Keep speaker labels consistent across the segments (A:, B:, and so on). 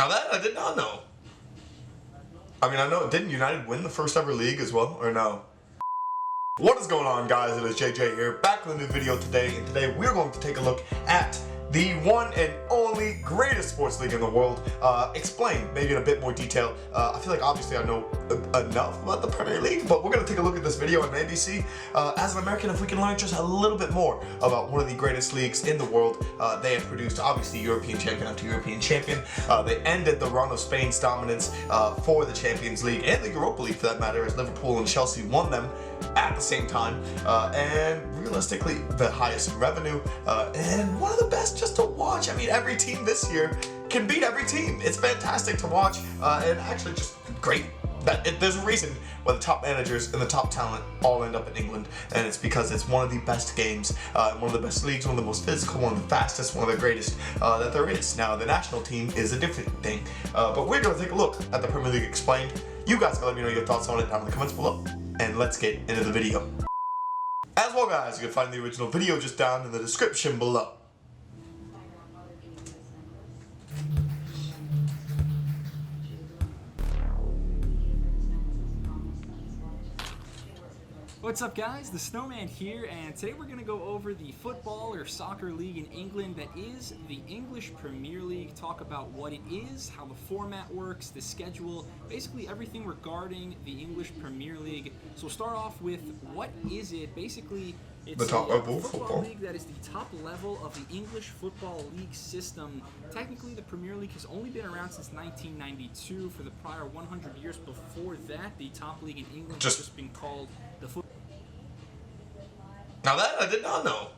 A: Now that I did not know. I mean, I know, didn't United win the first ever league as well, or no? What is going on, guys? It is JJ here, back with a new video today, and today we're going to take a look at the one and only greatest sports league in the world. Explain, maybe in a bit more detail. I feel like obviously I know enough about the Premier League, but we're going to take a look at this video and maybe see, as an American, if we can learn just a little bit more about one of the greatest leagues in the world. They have produced, obviously, European champion after European champion. They ended the run of Spain's dominance for the Champions League and the Europa League, for that matter, as Liverpool and Chelsea won them at the same time, and realistically the highest in revenue, and one of the best just to watch. I mean, every team this year can beat every team. It's fantastic to watch, and actually just great that there's a reason why the top managers and the top talent all end up in England, and it's because it's one of the best games, one of the best leagues, one of the most physical, one of the fastest, one of the greatest that there is. Now, the national team is a different thing, but we're going to take a look at the Premier League explained. You guys can let me know your thoughts on it down in the comments below, and let's get into the video. As well, guys, you can find the original video just down in the description below.
B: What's up, guys? The Snowman here, and today we're going to go over the football or soccer league in England that is the English Premier League, talk about what it is, how the format works, the schedule, basically everything regarding the English Premier League. So we'll start off with, what is it? Basically, it's
A: the top level
B: football league that is the top level of the English Football League system. Technically, the Premier League has only been around since 1992. For the prior 100 years before that, the top league in England has just been called the football.
A: Now that I did not know.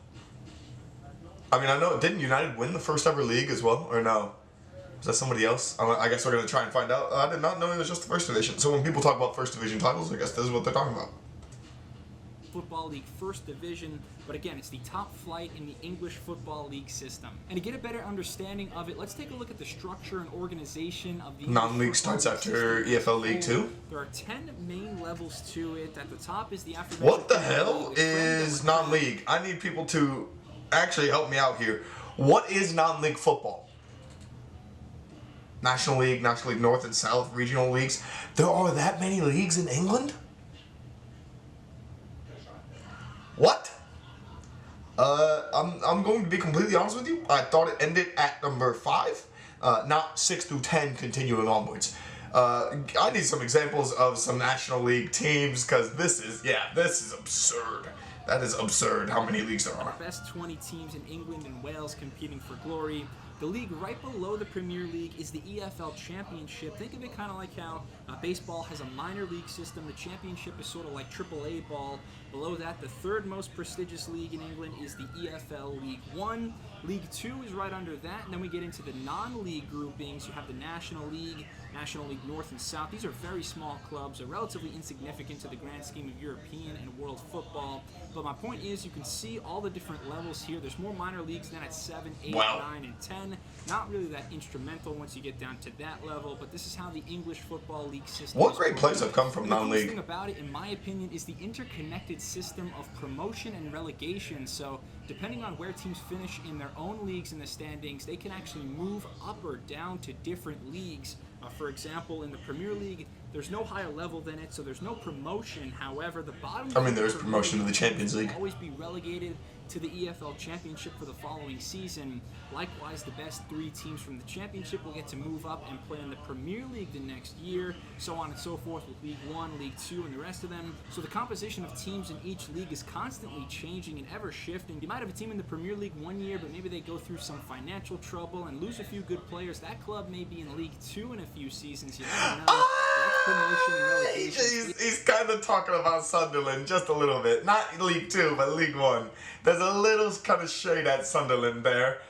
A: I mean, I know, didn't United win the first ever league as well, or no? Was that somebody else? I guess we're going to try and find out. I did not know it was just the first division. So when people talk about first division titles, I guess this is what they're talking about.
B: Football League First Division, but again, it's the top flight in the English Football League system. And to get a better understanding of it, let's take a look at the structure and organization of the
A: non-league starts after EFL League 2.
B: There are 10 main levels to it. At the top is the aforementioned.
A: What the hell is non-league? I need people to actually help me out here. What is non-league football? National League North and South, regional leagues. There are that many leagues in England? What? I'm going to be completely honest with you. I thought it ended at number 5, not 6 through 10 continuing onwards. I need some examples of some National League teams, because this is absurd. That is absurd how many leagues there are.
B: The best 20 teams in England and Wales competing for glory. The league right below the Premier League is the EFL Championship. Think of it kind of like how baseball has a minor league system. The championship is sort of like AAA ball. Below that, the third most prestigious league in England is the EFL League 1. League 2 is right under that, and then we get into the non-league groupings. You have the National League North and South. These are very small clubs, are relatively insignificant to the grand scheme of European and world football. But my point is, you can see all the different levels here. There's more minor leagues than at 7, 8, 9, and 10. Not really that instrumental once you get down to that level, but this is how the English Football League system
A: What great players have come from non-league?
B: The thing about it, in my opinion, is the interconnected system of promotion and relegation. So depending on where teams finish in their own leagues in the standings, they can actually move up or down to different leagues. For example, in the Premier League, there's no higher level than it, so there's no promotion. However, the bottom...
A: I mean, there's promotion to the Champions League.
B: ...will always be relegated to the EFL Championship for the following season. Likewise, the best 3 teams from the Championship will get to move up and play in the Premier League the next year, so on and so forth with League 1, League 2, and the rest of them. So the composition of teams in each league is constantly changing and ever shifting. You might have a team in the Premier League one year, but maybe they go through some financial trouble and lose a few good players. That club may be in League 2 in a few seasons. You never know. That's promotion and relegation.
A: He's kind of talking about Sunderland just a little bit. Not League 2, but League 1. There's a little kind of shade at Sunderland there.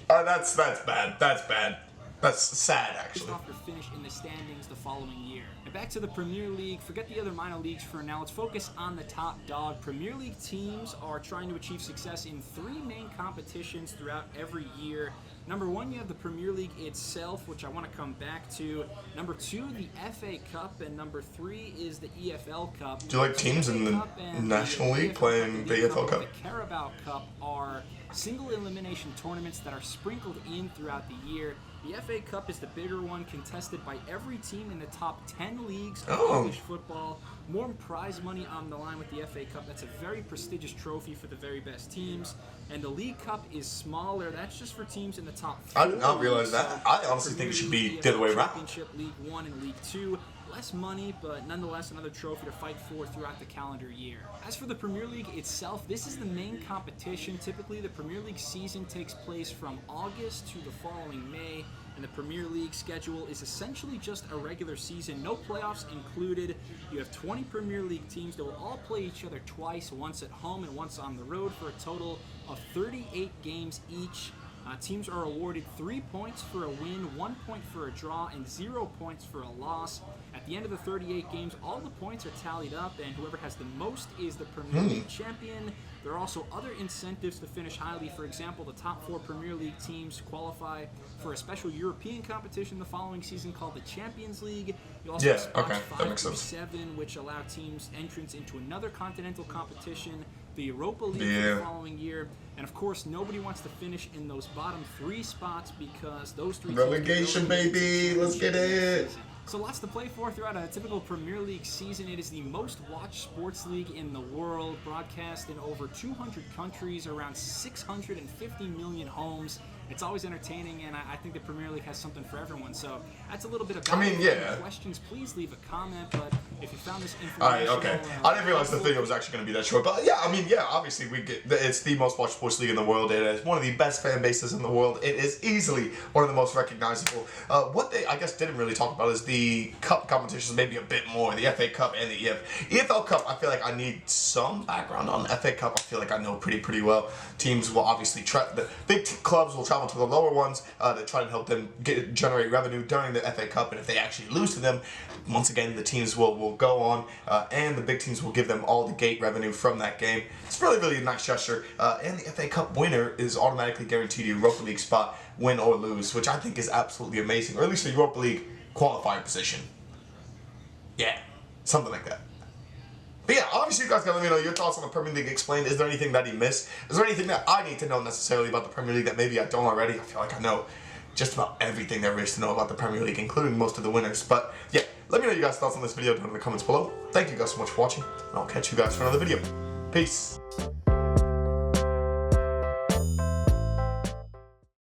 A: That's bad. That's bad. That's sad, actually.
B: After finish in the standings the following year. And back to the Premier League. Forget the other minor leagues for now. Let's focus on the top dog. Premier League teams are trying to achieve success in 3 main competitions throughout every year. Number 1, you have the Premier League itself, which I want to come back to. Number 2, the FA Cup, and number 3 is the EFL Cup.
A: Do you like teams in the National League playing the EFL Cup?
B: The Carabao Cup are single elimination tournaments that are sprinkled in throughout the year. The FA Cup is the bigger one, contested by every team in the top 10 leagues of English football. More prize money on the line with the FA Cup. That's a very prestigious trophy for the very best teams. And the League Cup is smaller. That's just for teams in the top 4.
A: I did not realize that. I honestly think it should be the other way around.
B: Championship, League 1 and League 2. Less money, but nonetheless another trophy to fight for throughout the calendar year. As for the Premier League itself, this is the main competition. Typically, the Premier League season takes place from August to the following May, and the Premier League schedule is essentially just a regular season, no playoffs included. You have 20 Premier League teams that will all play each other twice, once at home and once on the road, for a total of 38 games each. Teams are awarded 3 points for a win, 1 point for a draw, and 0 points for a loss. At the end of the 38 games, all the points are tallied up, and whoever has the most is the Premier League champion. There are also other incentives to finish highly. For example, the top 4 Premier League teams qualify for a special European competition the following season called the Champions League. You also have spots 5 through 7, which allow teams entrance into another continental competition, the Europa League for the following year. And of course, nobody wants to finish in those bottom 3 spots because those 3
A: relegation, baby, let's get it.
B: So lots to play for throughout a typical Premier League season. It is the most watched sports league in the world, broadcast in over 200 countries, around 650 million homes. It's always entertaining, and I think the Premier League has something for everyone. So that's a little bit about it. If you have any questions, please leave a comment. But if you found this information,
A: all right, okay. I didn't realize the video was actually going to be that short. But yeah, I mean, yeah, obviously it's the most watched sports league in the world. It is one of the best fan bases in the world. It is easily one of the most recognizable. What they, I guess, didn't really talk about is the cup competitions, maybe a bit more. The FA Cup and the EFL Cup. I feel like I need some background on the FA Cup. I feel like I know pretty well. Teams will obviously the big clubs will travel to the lower ones to try and help them generate revenue during the FA Cup, and if they actually lose to them, once again the teams will go on and the big teams will give them all the gate revenue from that game. It's really a nice gesture, and the FA Cup winner is automatically guaranteed a Europa League spot, win or lose, which I think is absolutely amazing, or at least a Europa League qualifying position. Yeah, something like that. But yeah, obviously you guys gotta let me know your thoughts on the Premier League explained. Is there anything that he missed? Is there anything that I need to know necessarily about the Premier League that maybe I don't already? I feel like I know just about everything there is to know about the Premier League, including most of the winners. But yeah, let me know your guys' thoughts on this video down in the comments below. Thank you guys so much for watching, and I'll catch you guys for another video. Peace.